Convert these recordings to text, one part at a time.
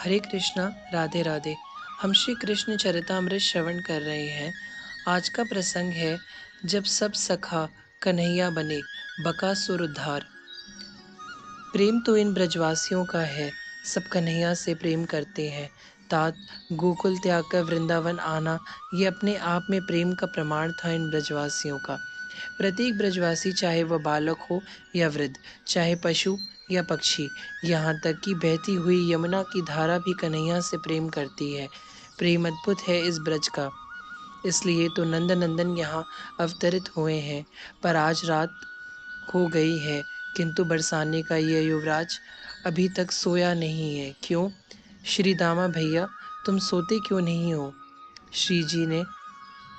हरे कृष्णा। राधे राधे। हम श्री कृष्ण चरितामृत श्रवण कर रहे हैं। आज का प्रसंग है जब सब सखा कन्हैया बने, बकासुर उद्धार। प्रेम तो इन ब्रजवासियों का है, सब कन्हैया से प्रेम करते हैं। तात गोकुल त्याग कर वृंदावन आना, ये अपने आप में प्रेम का प्रमाण था इन ब्रजवासियों का। प्रत्येक ब्रजवासी, चाहे वह बालक हो या वृद्ध, चाहे पशु या पक्षी, यहाँ तक कि बहती हुई यमुना की धारा भी कन्हैया से प्रेम करती है। प्रेम अद्भुत है इस ब्रज का, इसलिए तो नंद नंदन यहाँ अवतरित हुए हैं। पर आज रात हो गई है, किंतु बरसाने का यह युवराज अभी तक सोया नहीं है। क्यों श्री दामा भैया, तुम सोते क्यों नहीं हो? श्री जी ने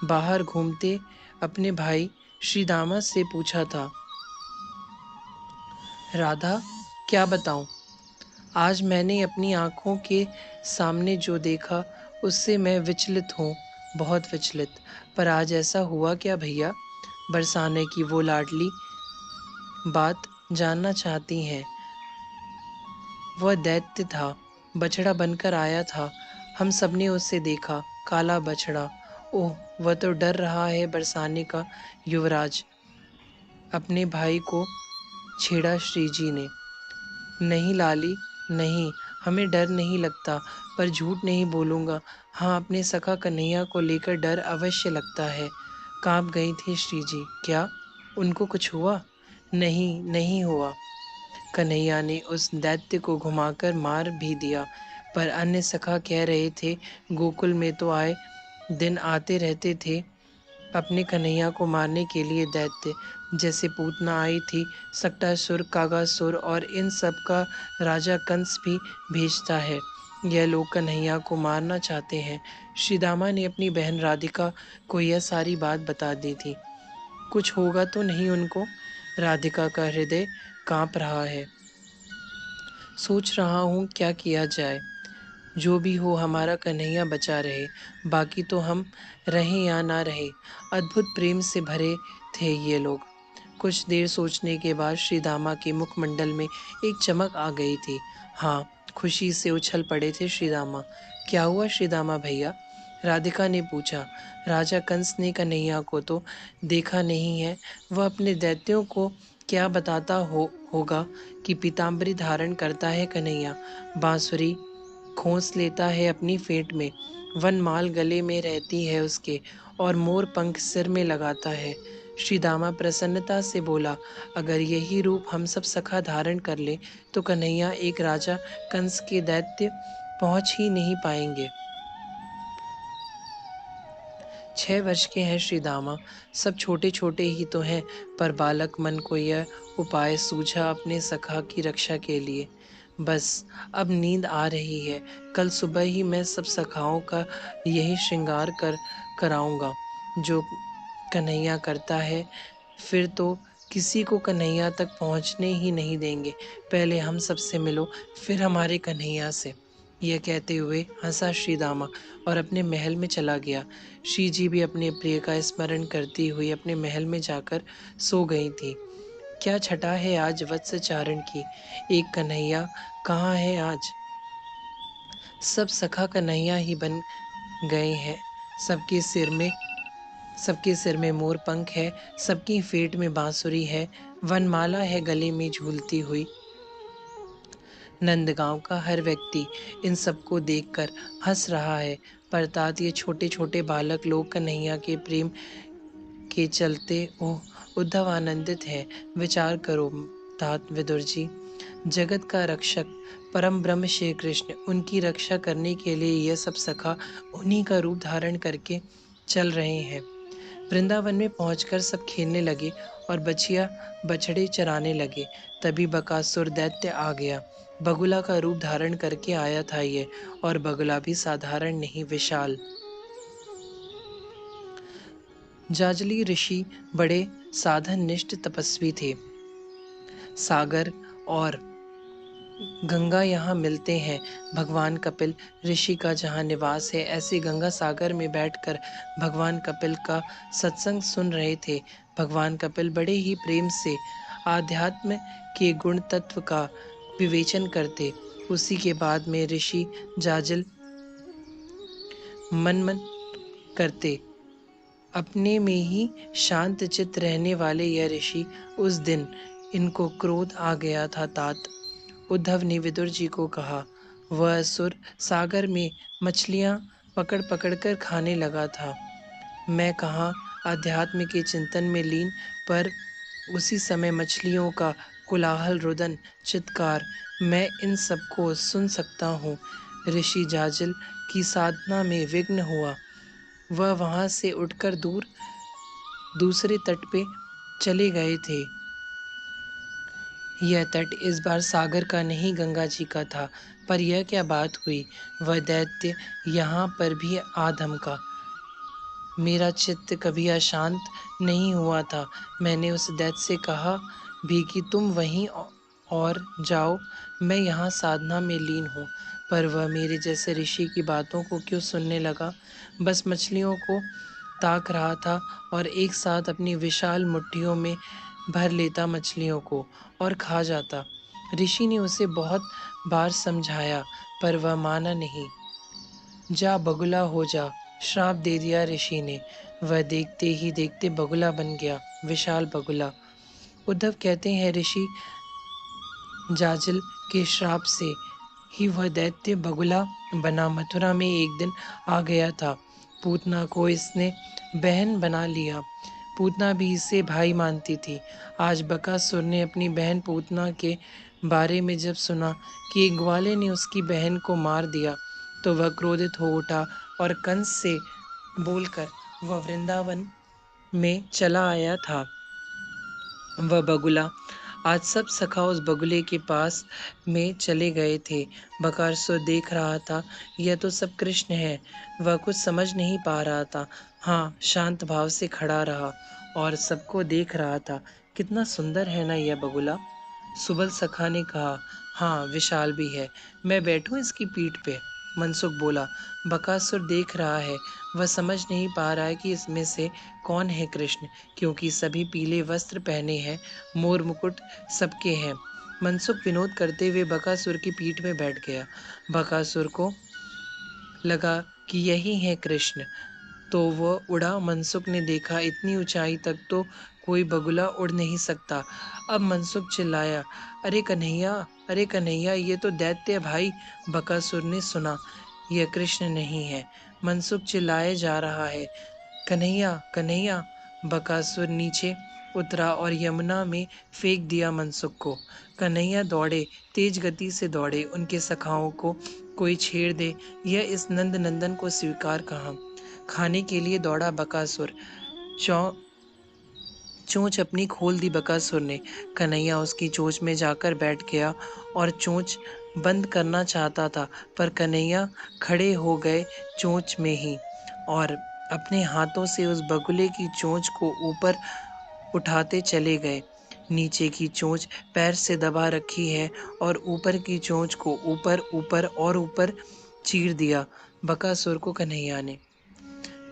बाहर घूमते अपने भाई श्री दामा से पूछा था। राधा, क्या बताऊं? आज मैंने अपनी आंखों के सामने जो देखा उससे मैं विचलित हूँ, बहुत विचलित। पर आज ऐसा हुआ क्या भैया? बरसाने की वो लाडली बात जानना चाहती हैं। वह दैत्य था, बछड़ा बनकर आया था, हम सबने उसे देखा, काला बछड़ा। ओह, वह तो डर रहा है। बरसाने का युवराज अपने भाई को छेड़ा श्री जी ने। नहीं लाली, नहीं, हमें डर नहीं लगता, पर झूठ नहीं बोलूँगा। हाँ, अपने सखा कन्हैया को लेकर डर अवश्य लगता है। काँप गई थी श्री जी। क्या उनको कुछ हुआ? नहीं, नहीं हुआ। कन्हैया ने उस दैत्य को घुमाकर मार भी दिया। पर अन्य सखा कह रहे थे, गोकुल में तो आए दिन आते रहते थे अपने कन्हैया को मारने के लिए दैत्य। जैसे पूतना आई थी, सक्टासुर, कागासुर और इन सब का राजा कंस भी भेजता है। यह लोग कन्हैया को मारना चाहते हैं। श्री दामा ने अपनी बहन राधिका को यह सारी बात बता दी थी। कुछ होगा तो नहीं उनको? राधिका का हृदय कांप रहा है। सोच रहा हूँ क्या किया जाए। जो भी हो, हमारा कन्हैया बचा रहे, बाकी तो हम रहें या ना रहे। अद्भुत प्रेम से भरे थे ये लोग। कुछ देर सोचने के बाद श्री दामा के मुखमंडल में एक चमक आ गई थी। हाँ, खुशी से उछल पड़े थे श्री दामा। क्या हुआ श्री दामा भैया? राधिका ने पूछा। राजा कंस ने कन्हैया को तो देखा नहीं है, वह अपने दैत्यों को क्या बताता होगा कि पीताम्बरी धारण करता है कन्हैया, बांसुरी खोस लेता है अपनी फेंट में, वनमाल गले में रहती है उसके, और मोर पंख सिर में लगाता है। श्री दामा प्रसन्नता से बोला, अगर यही रूप हम सब सखा धारण कर ले तो कन्हैया एक राजा कंस के दैत्य पहुंच ही नहीं पाएंगे। 6 वर्ष के हैं श्री दामा, सब छोटे छोटे ही तो हैं, पर बालक मन को यह उपाय सूझा अपने सखा की रक्षा के लिए। बस अब नींद आ रही है। कल सुबह ही मैं सब सखाओं का यही श्रृंगार कराऊंगा जो कन्हैया करता है। फिर तो किसी को कन्हैया तक पहुंचने ही नहीं देंगे। पहले हम सबसे मिलो, फिर हमारे कन्हैया से। यह कहते हुए हंसा श्री दामा और अपने महल में चला गया। श्री जी भी अपने प्रिय का स्मरण करती हुई अपने महल में जाकर सो गई थी। क्या छटा है आज वत्सचारण की। एक कन्हैया कहाँ है आज? सब सखा कन्हैया ही बन गए हैं। सबके सिर में सबके सिर में मोर पंख है, सबकी फेट में बांसुरी है, वनमाला है गले में झूलती हुई। नंदगांव का हर व्यक्ति इन सबको देखकर हंस रहा है। पर तात ये छोटे छोटे बालक लोग कन्हैया के प्रेम के चलते ओह उद्धव आनंदित है। विचार करो तात विदुर जी, जगत का रक्षक परम ब्रह्म श्री कृष्ण, उनकी रक्षा करने के लिए यह सब सखा उन्हीं का रूप धारण करके चल रहे हैं। वृंदावन में पहुंचकर सब खेलने लगे और बछिया बछड़े चराने लगे। तभी बकासुर दैत्य आ गया। बगुला का रूप धारण करके आया था ये, और बगुला भी साधारण नहीं, विशाल। जाजली ऋषि बड़े साधननिष्ठ तपस्वी थे। सागर और गंगा यहाँ मिलते हैं। भगवान कपिल ऋषि का जहाँ निवास है, ऐसे गंगा सागर में बैठकर भगवान कपिल का सत्संग सुन रहे थे। भगवान कपिल बड़े ही प्रेम से आध्यात्म के गुण तत्व का विवेचन करते। उसी के बाद में ऋषि जाजल मन मन करते अपने में ही शांत चित्त रहने वाले यह ऋषि उस दिन इनको क्रोध आ गया था। तात उद्धव ने विदुर जी को कहा, वह असुर सागर में मछलियां पकड़ पकड़ कर खाने लगा था। मैं कहाँ अध्यात्म के चिंतन में लीन, पर उसी समय मछलियों का कोलाहल, रुदन, चित्कार, मैं इन सबको सुन सकता हूँ। ऋषि जाजल की साधना में विघ्न हुआ। वह वहां से उठकर दूसरे तट पे चले गए थे। यह तट इस बार सागर का नहीं, गंगा जी का था। पर यह क्या बात हुई, वह दैत्य यहाँ पर भी आ धमका। मेरा चित्त कभी अशांत नहीं हुआ था। मैंने उस दैत्य से कहा भी कि तुम वहीं और जाओ, मैं यहाँ साधना में लीन हूँ। पर वह मेरे जैसे ऋषि की बातों को क्यों सुनने लगा। बस मछलियों को ताक रहा था और एक साथ अपनी विशाल मुट्ठियों में भर लेता मछलियों को और खा जाता। ऋषि ने उसे बहुत बार समझाया, पर वह माना नहीं। जा बगुला हो जा, श्राप दे दिया ऋषि ने। वह देखते ही देखते बगुला बन गया, विशाल बगुला। उद्धव कहते हैं, ऋषि जाजल के श्राप से ही वह दैत्य बगुला बना। मथुरा में एक दिन आ गया था। पूतना को इसने बहन बना लिया। पूतना भी इसे भाई मानती थी। आज बकासुर ने अपनी बहन पूतना के बारे में जब सुना कि एक ग्वाले ने उसकी बहन को मार दिया, तो वह क्रोधित हो उठा और कंस से बोलकर वह वृंदावन में चला आया था। वह बगुला, आज सब सखा उस बगुले के पास में चले गए थे। बकासुर देख रहा था, यह तो सब कृष्ण है। वह कुछ समझ नहीं पा रहा था। हाँ, शांत भाव से खड़ा रहा और सबको देख रहा था। कितना सुंदर है ना यह बगुला। सुबल सखा ने कहा, हाँ विशाल भी है, मैं बैठूं इसकी पीठ पे। मनसुख बोला, बकासुर देख रहा है, वह समझ नहीं पा रहा है कि इसमें से कौन है कृष्ण, क्योंकि सभी पीले वस्त्र पहने हैं, मोर मुकुट सबके हैं। मनसुख विनोद करते हुए बकासुर की पीठ में बैठ गया। बकासुर को लगा कि यही है कृष्ण, तो वह उड़ा। मनसुख ने देखा, इतनी ऊंचाई तक तो कोई बगुला उड़ नहीं सकता। अब मनसुख चिल्लाया, अरे कन्हैया, अरे कन्हैया, ये तो दैत्य है भाई। बकासुर ने सुना, यह कृष्ण नहीं है। मनसुख चिल्लाए जा रहा है, कन्हैया, कन्हैया। बकासुर नीचे उतरा और यमुना में फेंक दिया मनसुख को। कन्हैया दौड़े, तेज गति से दौड़े। उनके सखाओं को कोई छेड़ दे, यह इस नंद नंदन को स्वीकार कहाँ। खाने के लिए दौड़ा बकासुर। चोंच अपनी खोल दी बकासुर ने। कन्हैया उसकी चोंच में जाकर बैठ गया और चोंच बंद करना चाहता था, पर कन्हैया खड़े हो गए चोंच में ही और अपने हाथों से उस बगुले की चोंच को ऊपर उठाते चले गए। नीचे की चोंच पैर से दबा रखी है और ऊपर की चोंच को ऊपर ऊपर और ऊपर चीर दिया बकासुर को कन्हैया ने।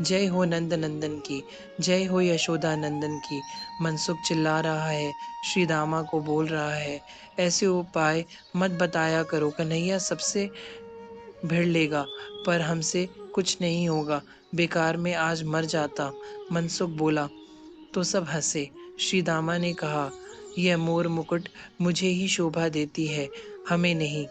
जय हो नंद नंदन की, जय हो यशोदा नंदन की। मनसुख चिल्ला रहा है, श्री दामा को बोल रहा है, ऐसे उपाय मत बताया करो, कन्हैया सबसे भिड़ लेगा, पर हमसे कुछ नहीं होगा, बेकार में आज मर जाता। मनसुख बोला तो सब हंसे। श्री दामा ने कहा, यह मोर मुकुट मुझे ही शोभा देती है, हमें नहीं।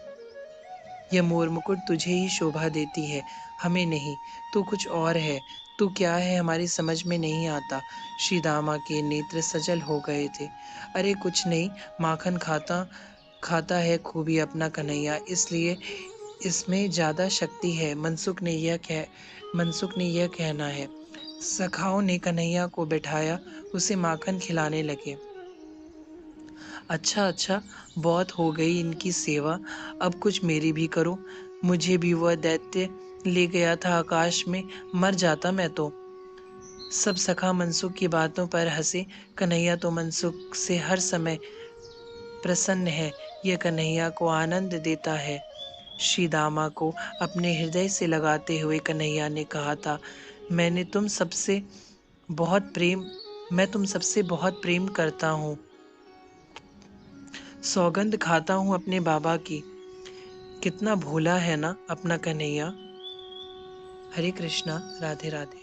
यह मोर मुकुट तुझे ही शोभा देती है, हमें नहीं। तू कुछ और है, तू क्या है हमारी समझ में नहीं आता। श्री दामा के नेत्र सजल हो गए थे। अरे कुछ नहीं, माखन खाता खाता है खूबी अपना कन्हैया, इसलिए इसमें ज्यादा शक्ति है। मनसुख ने यह कहना है। सखाओं ने कन्हैया को बैठाया, उसे माखन खिलाने लगे। अच्छा अच्छा, बहुत हो गई इनकी सेवा, अब कुछ मेरी भी करो। मुझे भी वह दैत्य ले गया था आकाश में, मर जाता मैं तो। सब सखा मनसुख की बातों पर हंसे। कन्हैया तो मनसुख से हर समय प्रसन्न है, यह कन्हैया को आनंद देता है। श्री दामा को अपने हृदय से लगाते हुए कन्हैया ने कहा था, मैं तुम सबसे बहुत प्रेम करता हूँ। सौगंध खाता हूँ अपने बाबा की कितना भोला है ना अपना कन्हैया। हरे कृष्णा, राधे राधे।